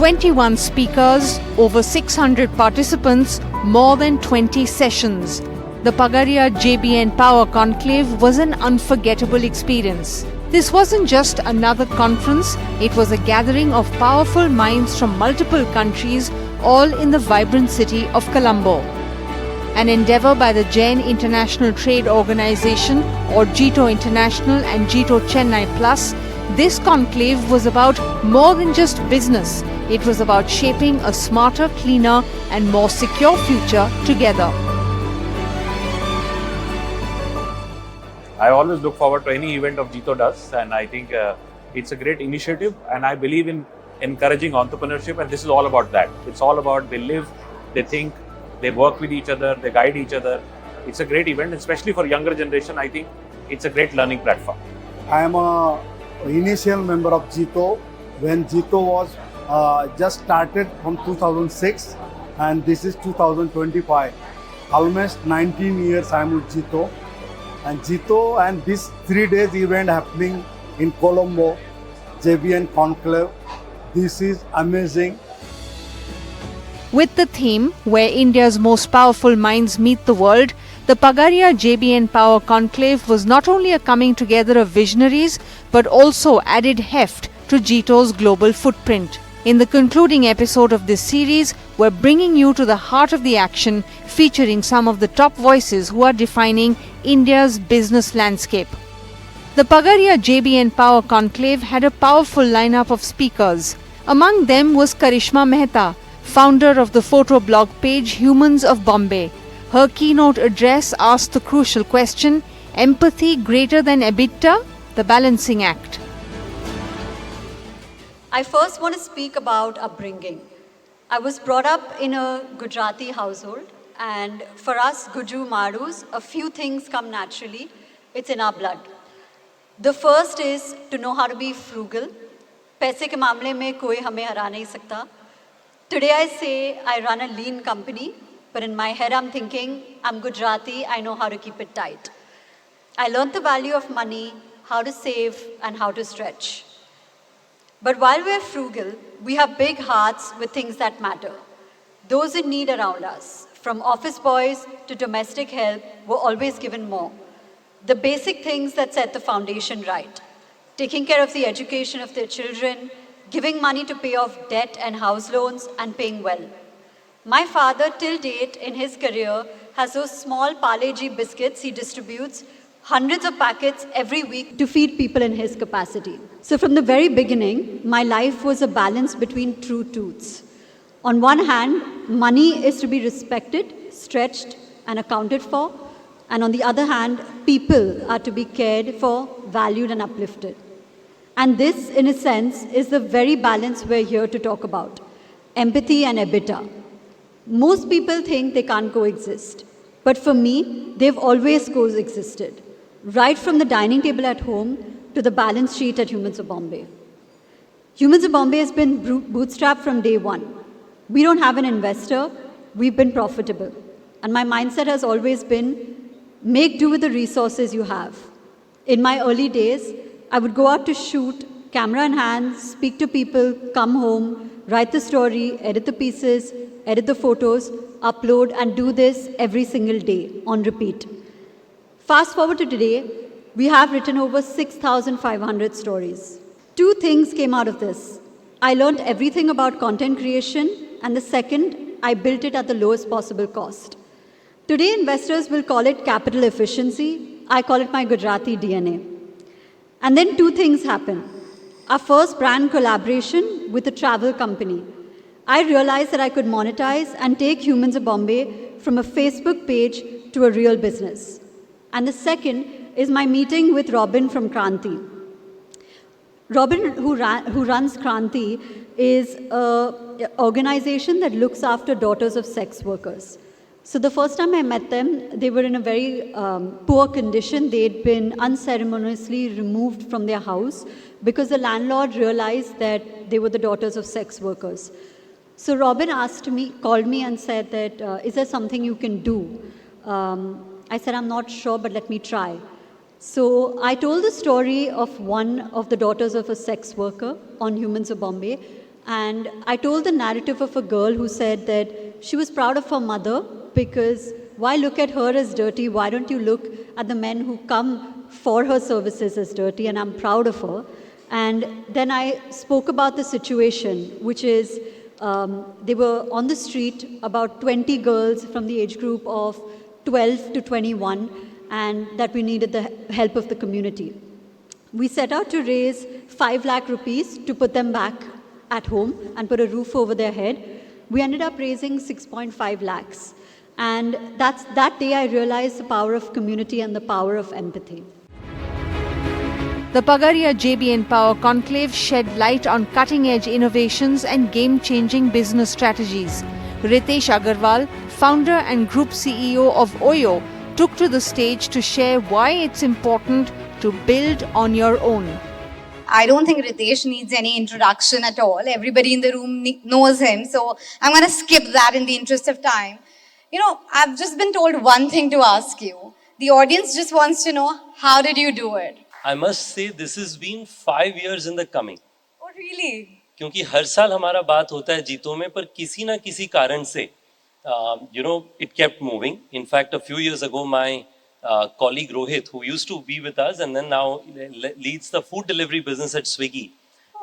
21 speakers, over 600 participants, more than 20 sessions. The Pagaria JBN Power Conclave was an unforgettable experience. This wasn't just another conference, it was a gathering of powerful minds from multiple countries, all in the vibrant city of Colombo. An endeavour by the Jain International Trade Organization or JITO International and JITO Chennai Plus, this conclave was about more than just business. It was about shaping a smarter, cleaner and more secure future together. I always look forward to any event of JITO does, and I think it's a great initiative, and I believe in encouraging entrepreneurship, and this is all about that. It's all about they live, they think, they work with each other, they guide each other. It's a great event, especially for younger generation. I think it's a great learning platform. I am an initial member of JITO when JITO was just started from 2006, and this is 2025. Almost 19 years I am with JITO. And JITO and this 3 days event happening in Colombo, JBN Conclave, this is amazing. With the theme, Where India's Most Powerful Minds Meet the World, the Pagaria JBN Power Conclave was not only a coming together of visionaries, but also added heft to JITO's global footprint. In the concluding episode of this series, we're bringing you to the heart of the action, featuring some of the top voices who are defining India's business landscape. The Pagaria JBN Power Conclave had a powerful lineup of speakers. Among them was Karishma Mehta, founder of the photo blog page Humans of Bombay. Her keynote address asked the crucial question, empathy greater than EBITDA? The balancing act. I first want to speak about upbringing. I was brought up in a Gujarati household, and for us Guju Marus, a few things come naturally. It's in our blood. The first is to know how to be frugal. पैसे के मामले में कोई हमें हरा नहीं सकता. Today I say I run a lean company, but in my head I'm thinking, I'm Gujarati, I know how to keep it tight. I learned the value of money, how to save and how to stretch. But while we're frugal, we have big hearts with things that matter. Those in need around us, from office boys to domestic help, were always given more. The basic things that set the foundation right. Taking care of the education of their children, giving money to pay off debt and house loans, and paying well. My father, till date in his career, has those small Parle-G biscuits he distributes, hundreds of packets every week to feed people in his capacity. So from the very beginning, my life was a balance between true truths. On one hand, money is to be respected, stretched, and accounted for. And on the other hand, people are to be cared for, valued, and uplifted. And this, in a sense, is the very balance we're here to talk about. Empathy and EBITDA. Most people think they can't coexist. But for me, they've always coexisted. Right from the dining table at home to the balance sheet at Humans of Bombay. Humans of Bombay has been bootstrapped from day one. We don't have an investor, we've been profitable. And my mindset has always been, make do with the resources you have. In my early days, I would go out to shoot, camera in hand, speak to people, come home, write the story, edit the pieces, edit the photos, upload, and do this every single day on repeat. Fast forward to today, we have written over 6,500 stories. Two things came out of this. I learned everything about content creation, and the second, I built it at the lowest possible cost. Today, investors will call it capital efficiency. I call it my Gujarati DNA. And then two things happen. Our first brand collaboration with a travel company. I realized that I could monetize and take Humans of Bombay from a Facebook page to a real business. And the second is my meeting with Robin from Kranti. Robin, who runs Kranti, is an organization that looks after daughters of sex workers. So the first time I met them, they were in a very poor condition. They'd been unceremoniously removed from their house because the landlord realized that they were the daughters of sex workers. So Robin called me and said that, is there something you can do? I said, I'm not sure, but let me try. So I told the story of one of the daughters of a sex worker on Humans of Bombay. And I told the narrative of a girl who said that she was proud of her mother because why look at her as dirty? Why don't you look at the men who come for her services as dirty? And I'm proud of her. And then I spoke about the situation, which is they were on the street, about 20 girls from the age group of 12 to 21, and that we needed the help of the community. We set out to raise 5 lakh rupees to put them back at home and put a roof over their head. We ended up raising 6.5 lakhs. And that day I realized the power of community and the power of empathy. The Pagaria JBN Power Conclave shed light on cutting-edge innovations and game-changing business strategies. Ritesh Agarwal, founder and group CEO of Oyo, took to the stage to share why it's important to build on your own. I don't think Ritesh needs any introduction at all. Everybody in the room knows him. So I'm going to skip that in the interest of time. You know, I've just been told one thing to ask you. The audience just wants to know, how did you do it? I must say this has been 5 years in the coming. Oh, really? क्योंकि हर साल हमारा बात होता है जीतो में, पर किसी ना किसी कारण से it kept moving. In fact, a few years ago, my colleague Rohit, who used to be with us and then now leads the food delivery business at Swiggy,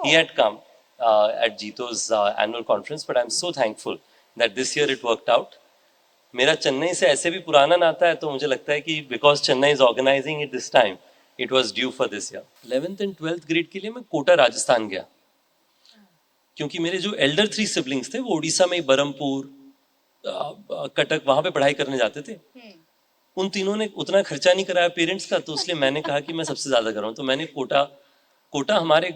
he had come at Jito's annual conference. But I'm so thankful that this year it worked out. मेरा चेन्नई से ऐसे भी पुराना नाता है, तो मुझे लगता है कि because Chennai is organizing it this time, it was due for this year. 11th and 12th grade के लिए मैं कोटा राजस्थान गया, क्योंकि मेरे जो elder 3 siblings थे वो उड़ीसा में बरमपुर, कटक वहां पे पढ़ाई करने जाते थे. उन तीनों ने उतना खर्चा नहीं कराया पेरेंट्स का, तो इसलिए मैंने कहा कि मैं सबसे ज्यादा कराऊं. तो मैंने कोटा हमारे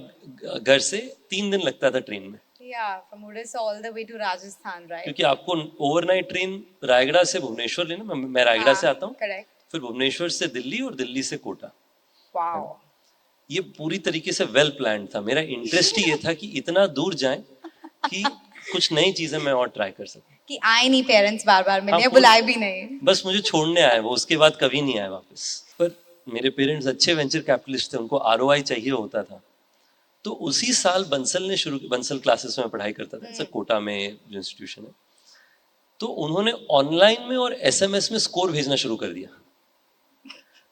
घर से 3 दिन लगता था ट्रेन में. Yeah, from Odisha all the way to Rajasthan, right? क्योंकि आपको ओवरनाइट ट्रेन रायगढ़ से भुवनेश्वर लेना, मैं रायगढ़ से आता हूँ, Correct. फिर भुवनेश्वर से दिल्ली और दिल्ली से कोटा. Wow. ये पूरी तरीके से वेल प्लान्ड था. मेरा इंटरेस्ट ही ये था कि इतना दूर जाएं कि कुछ नई चीजें मैं और ट्राई कर सकूं. कि आए नहीं पेरेंट्स बार-बार मिलने, हाँ, बुलाए भी नहीं. बस मुझे छोड़ने आए वो, उसके बाद कभी नहीं आए वापस. पर मेरे पेरेंट्स अच्छे वेंचर कैपिटलिस्ट थे, उनको ROI चाहिए होता था. तो उसी साल बंसल क्लासेस में पढ़ाई करता था, कोटा में जो इंस्टीट्यूशन है. तो उन्होंने ऑनलाइन में और SMS में स्कोर भेजना शुरू कर दिया.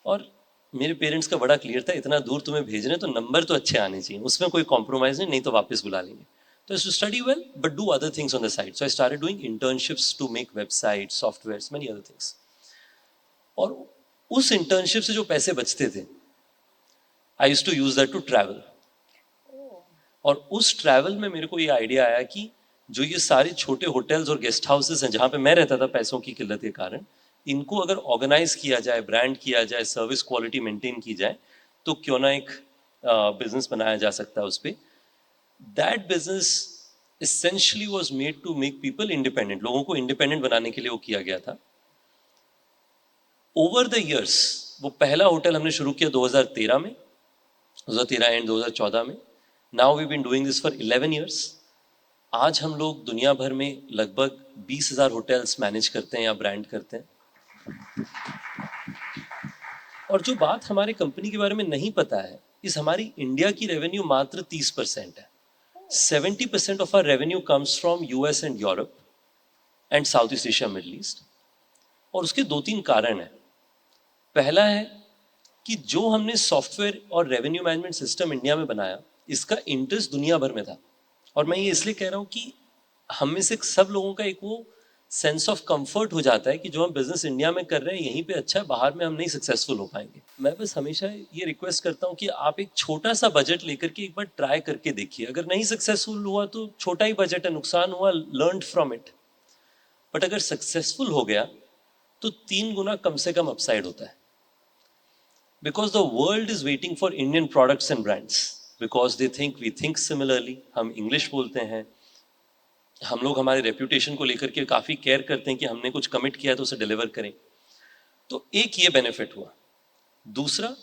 और मेरे पेरेंट्स का बड़ा क्लियर था, इतना दूर तुम्हें भेज रहे हैं तो नंबर तो अच्छे आने चाहिए, उसमें कोई कॉम्प्रोमाइज नहीं तो वापस बुला लेंगे. तो to study well but do other things on the side. So I started doing internships to make websites, softwares, many other things. और उस इंटर्नशिप से जो पैसे बचते थे, I used to use that to travel. और उस ट्रैवल में मेरे को ये आइडिया आया कि जो ये सारे छोटे होटल्स और गेस्ट हाउसेस हैं जहाँ पे मैं रहता था पैसों की किल्लत के कारण, इनको अगर ऑर्गेनाइज किया जाए, ब्रांड किया जाए, सर्विस क्वालिटी मेंटेन की जाए, तो क्यों ना एक बिजनेस बनाया जा सकता है उस पर. That business essentially was made to make people independent. लोगों को इंडिपेंडेंट बनाने के लिए वो किया गया था. ओवर द इयर्स वो पहला होटल हमने शुरू किया 2013 में, 2013 एंड 2014 में. Now we've been doing this for 11 years. आज हम लोग दुनिया भर में लगभग 20,000 होटल्स मैनेज करते हैं या ब्रांड करते हैं. और जो बात हमारे कंपनी के बारे में नहीं पता है, इस हमारी इंडिया की रेवेन्यू मात्र 30% है. 70% of our revenue comes from US and Europe and Southeast Asia, Middle East. और उसके 2-3 कारण हैं. पहला है कि जो हमने सॉफ्टवेयर और रेवेन्यू मैनेजमेंट सिस्टम इंडिया में बनाया, इसका इंटरेस्ट दुनिया भर में था. और मैं ये इसलिए कह रहा हूँ कि हम में से सब लोगों का एक वो सेंस ऑफ कंफर्ट हो जाता है कि जो हम बिजनेस इंडिया में कर रहे हैं यहीं पे अच्छा है, बाहर में हम नहीं सक्सेसफुल हो पाएंगे. मैं बस हमेशा ये रिक्वेस्ट करता हूँ कि आप एक छोटा सा बजट लेकर के एक बार ट्राई करके देखिए. अगर नहीं सक्सेसफुल हुआ तो छोटा ही बजट है, नुकसान हुआ, लर्न फ्रॉम इट. बट अगर सक्सेसफुल हो गया तो 3 गुना कम से कम अपसाइड होता है. Because the world is waiting for Indian products and brands, because they think we think similarly. हम इंग्लिश बोलते हैं, हम लोग हमारे रेप्यूटेशन को लेकर के काफ़ी केयर करते हैं कि हमने कुछ कमिट किया है तो उसे डिलीवर करें. तो एक ये बेनिफिट हुआ. दूसरा,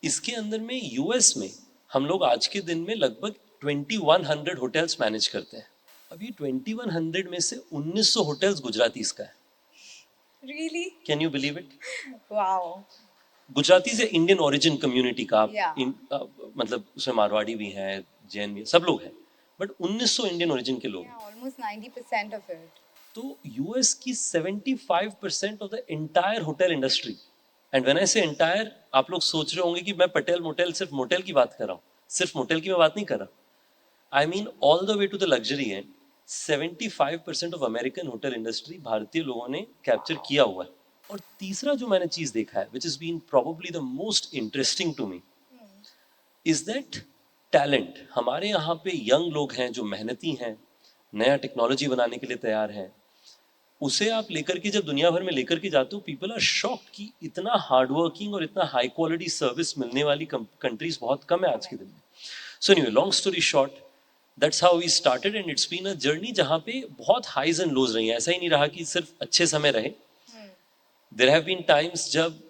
इसके अंदर में यूएस में हम लोग आज के दिन में लगभग 2100 होटल्स मैनेज करते हैं. अब ये 2100 में से 1900 होटल्स गुजरातीज का है. Really? Can you believe it? Wow. Gujarati से इंडियन ओरिजिन कम्युनिटी का Yeah. मतलब उसमें मारवाड़ी भी हैं, जैन भी, सब लोग हैं, बट 1900 इंडियन ओरिजिन के लोग। Yeah, almost 90% of it. तो यूएस की 75% of the entire hotel industry, and when I से एंटायर, आप लोग सोच रहे होंगे कि मैं पटेल मोटेल सिर्फ मोटेल की बात कर रहा हूँ, सिर्फ मोटेल की मैं बात नहीं कर रहा। I mean all the way to the luxury and 75% of American hotel industry भारतीय लोगों ने कैप्चर किया हुआ है। और तीसरा जो मैंने चीज देखा है, which is been probably the most interesting to me, is that talent. हमारे यहाँ पे यंग लोग हैं जो मेहनती हैं, नया टेक्नोलॉजी बनाने के लिए तैयार हैं, उसे आप लेकर के जब दुनिया भर में लेकर के जाते हो, पीपल आर शॉक्ड कि इतना हार्डवर्किंग और इतना हाई क्वालिटी सर्विस मिलने वाली कंट्रीज बहुत कम है आज के दिन में। So anyway, long story short, that's how we started and it's been a journey जहाँ पे बहुत हाईज एंड लोज रही हैं। ऐसा ही नहीं रहा कि सिर्फ अच्छे समय रहे। देयर हैव बीन टाइम्स जब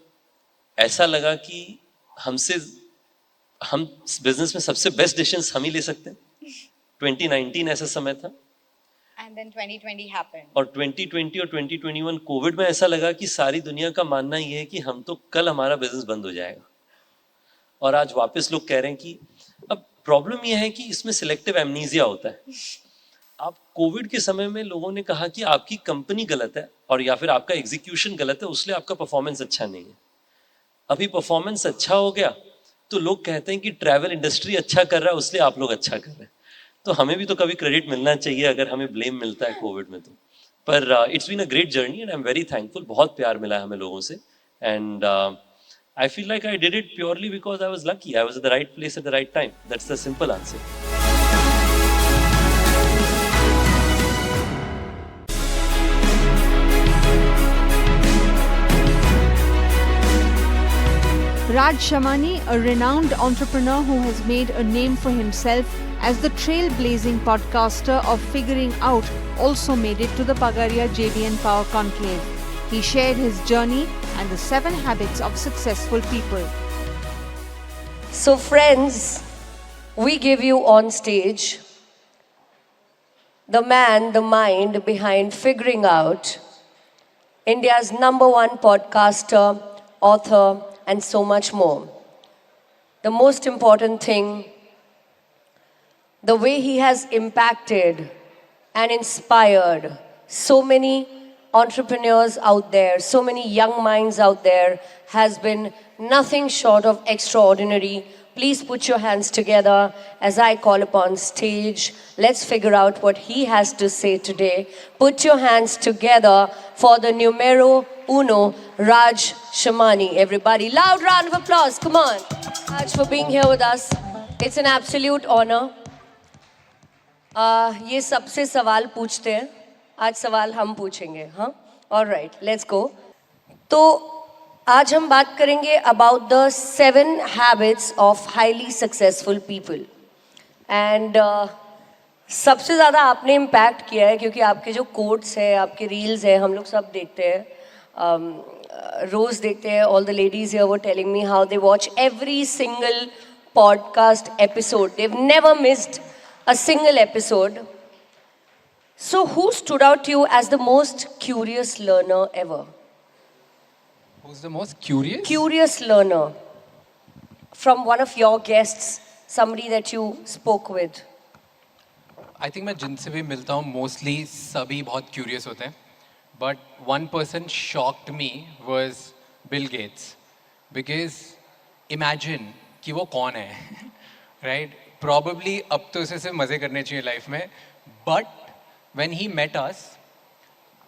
ऐसा लगा कि हम बिजनेस में सबसे बेस्ट डिसीजंस हम ही ले सकते हैं। 2019 ऐसा समय था, And then 2020 happened. और 2020 और 2021 कोविड में ऐसा लगा कि सारी दुनिया का मानना ये है कि हम तो कल हमारा बिजनेस बंद हो जाएगा, और आज वापस लोग कह रहे हैं कि अब प्रॉब्लम ये है कि इसमें सिलेक्टिव एमनीजिया होता है। आप कोविड के समय में लोगों ने कहा कि आपकी कंपनी गलत है और या फिर आपका एग्जीक्यूशन गलत है, उसलिए आपका परफॉर्मेंस अच्छा नहीं है। अभी परफॉर्मेंस अच्छा हो गया तो लोग कहते हैं कि ट्रैवल इंडस्ट्री अच्छा कर रहा है, उसलिए आप लोग अच्छा कर रहे हैं। तो हमें भी तो कभी क्रेडिट मिलना चाहिए अगर हमें ब्लेम मिलता है कोविड में तो। पर it's been a great journey and I am very thankful. बहुत प्यार मिला है हमें लोगों से, and I feel like I did it purely because I was lucky, I was at the right place at the right time. That's the simple answer. Raj Shamani, a renowned entrepreneur who has made a name for himself as the trailblazing podcaster of Figuring Out, also made it to the Pagaria JBN Power Conclave. He shared his journey and the 7 habits of successful people. So friends, we give you on stage the man, the mind behind Figuring Out, India's #1 podcaster, author, and so much more. The most important thing, the way he has impacted and inspired so many entrepreneurs out there, so many young minds out there, has been nothing short of extraordinary. Please put your hands together as I call upon stage. Let's figure out what he has to say today. Put your hands together for the numero uno, Raj Shamani. Everybody, loud round of applause. Come on. Raj, for being here with us. It's an absolute honor. ये सबसे सवाल पूछते हैं, आज सवाल हम पूछेंगे, हाँ? All right, let's go. तो आज हम बात करेंगे about the 7 habits of highly successful people. And सबसे ज़्यादा आपने इम्पैक्ट किया है क्योंकि आपके जो कोट्स हैं, आपके रील्स हैं, हम लोग सब देखते हैं, रोज़ देखते हैं. All the ladies here were telling me how they watch every single podcast episode. They've never missed a single episode. So who stood out to you as the most curious learner ever? Who's the most curious? Curious learner from one of your guests, somebody that you spoke with. I think मैं जिनसे भी मिलता हूँ mostly सभी बहुत curious होते हैं. But one person shocked me was Bill Gates, because imagine कि वो कौन है, right? Probably अब तो उसे सिर्फ मज़े करने चाहिए लाइफ में. But when he met us,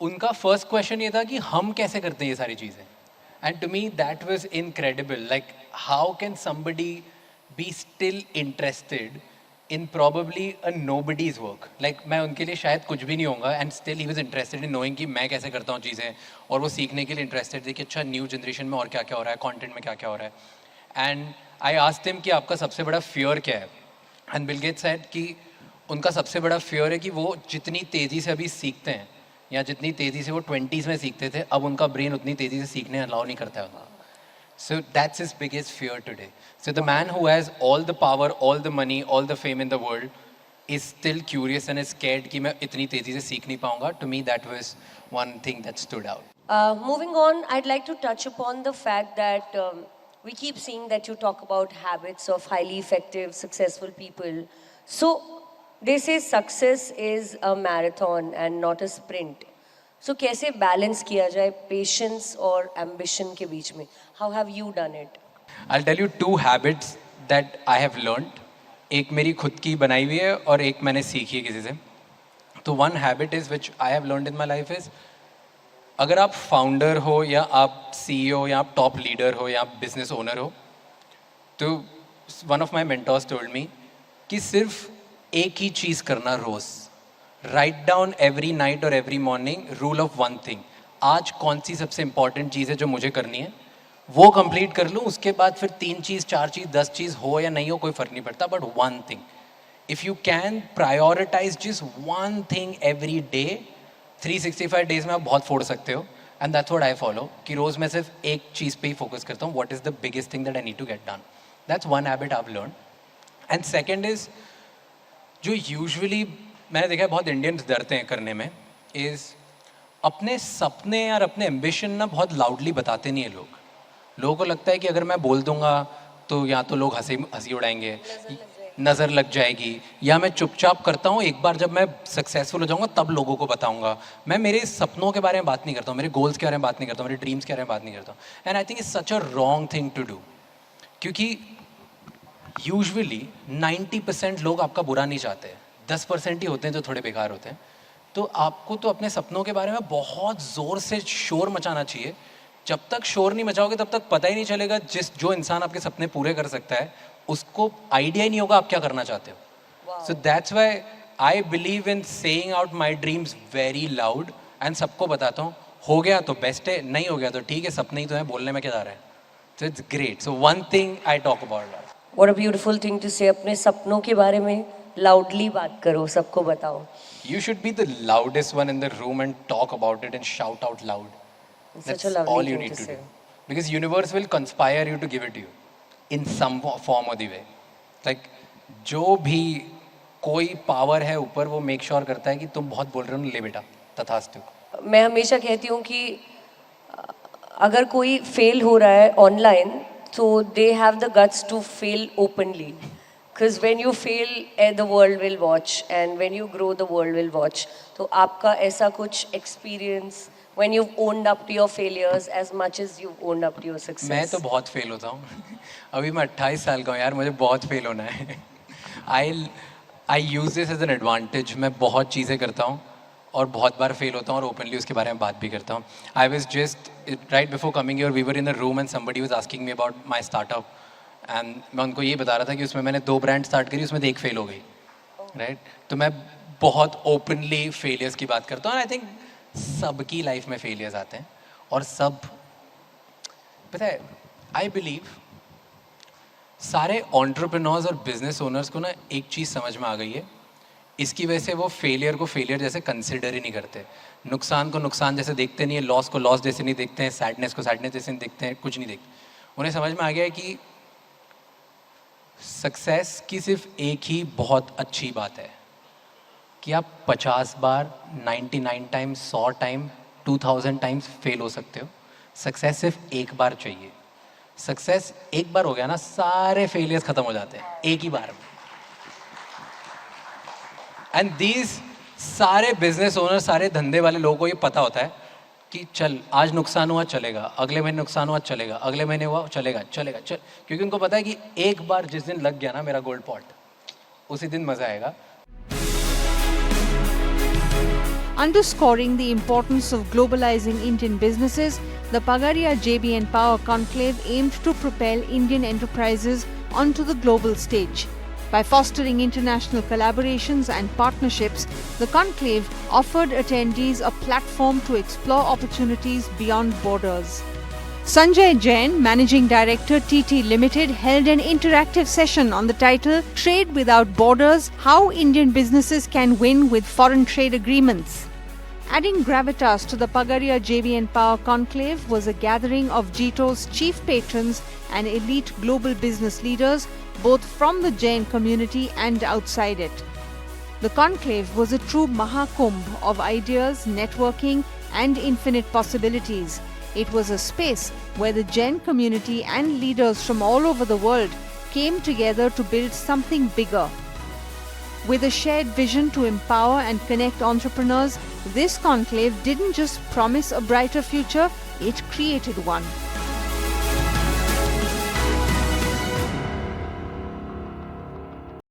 उनका first question ये था कि हम कैसे करते हैं ये सारी चीज़ें. And to me that was incredible. Like, how can somebody be still interested in probably a nobody's work? Like, मैं उनके लिए शायद कुछ भी नहीं होगा, and still he was interested in knowing कि मैं कैसे करता हूँ चीज़ें, और वो सीखने के लिए interested थे कि अच्छा न्यू जनरेशन में और क्या क्या हो रहा है, कंटेंट में क्या क्या हो रहा है. And I asked him कि आपका सबसे बड़ा fear क्या है. And Bill Gates said कि उनका सबसे बड़ा fear है कि वो जितनी तेज़ी से अभी सीखते हैं या जितनी तेज़ी से वो 20s में सीखते थे, अब उनका ब्रेन उतनी तेज़ी से सीखने अलाउ नहीं करता है. So that's his biggest fear today. So the man who has all the power, all the money, all the fame in the world is still curious and is scared कि मैं इतनी तेज़ी से सीख नहीं पाऊंगा. To me that was one thing that stood out. Moving on, I'd like to touch upon the fact that we keep seeing that you talk about habits of highly effective, successful people. So They say success is a marathon and not a sprint. So कैसे balance किया जाए patience और ambition के बीच में? How have you done it? I'll tell you 2 habits that I have learned. एक मेरी खुद की बनाई हुई है और एक मैंने सीखी है किसी से. तो one habit is which I have learned in my life is, अगर आप फाउंडर हो या आप CEO या आप टॉप लीडर हो या आप बिजनेस ओनर हो, तो one of my mentors told me कि सिर्फ एक ही चीज़ करना रोज़. राइट डाउन एवरी नाइट और every morning rule of one thing. आज कौन सी सबसे इंपॉर्टेंट चीज़ है जो मुझे करनी है, वो कंप्लीट कर लूँ. उसके बाद फिर 3 चीज़ 4 चीज़ 10 चीज़ हो या नहीं हो कोई फ़र्क नहीं पड़ता, but one thing. If you can prioritise just one thing every day, 365 days में आप बहुत फोड़ सकते हो. And that's what I follow, कि रोज़ मैं सिर्फ एक चीज़ पे ही फोकस करता हूँ. What is the biggest thing that I need to get done. That's one habit I have learn. And second is, जो यूजुअली मैंने देखा है बहुत इंडियंस डरते हैं करने में, इज़ अपने सपने और अपने एम्बिशन ना बहुत लाउडली बताते नहीं है लोग. लोगों को लगता है कि अगर मैं बोल दूंगा तो या तो लोग हंसी उड़ाएंगे, नज़र लग जाएगी, या मैं चुपचाप करता हूँ, एक बार जब मैं सक्सेसफुल हो जाऊँगा तब लोगों को बताऊँगा. मैं मेरे सपनों के बारे में बात नहीं करता हूँ, मेरे गोल्स के बारे में बात नहीं करता हूँ, मेरे ड्रीम्स के बारे में बात नहीं करता हूँ. And I think it's such a wrong thing to do, क्योंकि यूजुअली 90% लोग आपका बुरा नहीं चाहते हैं, 10% ही होते हैं जो थोड़े बेकार होते हैं. तो आपको तो अपने सपनों के बारे में बहुत ज़ोर से शोर मचाना चाहिए. जब तक शोर नहीं मचाओगे तब तक पता ही नहीं चलेगा जो इंसान आपके सपने पूरे कर सकता है उसको आइडिया ही नहीं होगा आप क्या करना चाहते हो. So that's why I believe in saying out my dreams very loud and सबको बताता हूँ. हो गया तो बेस्ट है, नहीं हो गया तो ठीक है, सपने ही तो है, बोलने में क्या जा रहा है. So it's great. So one thing I talk about. What a beautiful thing to say. अपने सपनों के बारे में loudly बात करो, सबको बताओ. You should be the loudest one in the room and talk about it and shout out loud. It's That's such a lovely all you thing need to to say. do. Because universe will conspire you to give it to you in some form or the way. Like जो भी कोई power है ऊपर, वो make sure करता है कि तुम बहुत बोल रहे हो, ले बेटा, तथास्तु. मैं हमेशा कहती हूँ कि अगर कोई fail हो रहा है online, so they have the guts to fail openly. Because when you fail, the world will watch, and when you grow, the world will watch. तो आपका ऐसा कुछ experience when you've owned up to your failures as much as you've owned up to your success? मैं तो बहुत fail होता हूँ. अभी मैं 28 साल का हूँ यार, मुझे बहुत फेल होना है. I use this as an advantage. मैं बहुत चीज़ें करता हूँ और बहुत बार फेल होता हूँ और ओपनली उसके बारे में बात भी करता हूँ. I was just right before coming here, we were in a room and somebody was asking me about my startup. And मैं उनको ये बता रहा था कि उसमें मैंने 2 ब्रांड स्टार्ट करी, उसमें 1 फेल हो गई. राइट. तो मैं बहुत ओपनली फेलियर्स की बात करता हूँ. आई थिंक सबकी लाइफ में फेलियर्स आते हैं और सब, पता है, आई बिलीव सारे एंटरप्रेन्योर्स और बिजनेस ओनर्स को ना एक चीज़ समझ में आ गई है. इसकी वजह से वो फेलियर को फेलियर जैसे कंसिडर ही नहीं करते, नुकसान को नुकसान जैसे देखते नहीं है, लॉस को लॉस जैसे नहीं देखते हैं, सैडनेस को सैडनेस जैसे नहीं देखते हैं, कुछ नहीं देखते. उन्हें समझ में आ गया है कि सक्सेस की सिर्फ एक ही बहुत अच्छी बात है कि आप 50 बार, 99 टाइम्स, 100 टाइम, 2000 टाइम्स फेल हो सकते हो. सक्सेस सिर्फ एक बार चाहिए. सक्सेस एक बार हो गया ना, सारे फेलियर्स खत्म हो जाते हैं एक ही बार में. एंड दीज सारे बिजनेस ओनर, सारे धंधे वाले लोगों को ये पता होता है कि चल आज नुकसान हुआ चलेगा, अगले महीने नुकसान हुआ चलेगा, अगले महीने हुआ चलेगा, क्योंकि उनको पता है कि एक बार जिस दिन लग गया ना मेरा गोल्ड पॉट, उसी दिन मजा आएगा. Underscoring the importance of globalizing Indian businesses, the Pagaria JBN Power Conclave aimed to propel Indian enterprises onto the global stage. By fostering international collaborations and partnerships, the conclave offered attendees a platform to explore opportunities beyond borders. Sanjay Jain, Managing Director TT Limited, held an interactive session on the title Trade Without Borders: How Indian Businesses Can Win with Foreign Trade Agreements. Adding gravitas to the Pagaria JBN Power Conclave was a gathering of Jito's chief patrons and elite global business leaders, both from the Jain community and outside it. The conclave was a true Mahakumbh of ideas, networking, and infinite possibilities. It was a space where the Jain community and leaders from all over the world came together to build something bigger. With a shared vision to empower and connect entrepreneurs, this conclave didn't just promise a brighter future, it created one.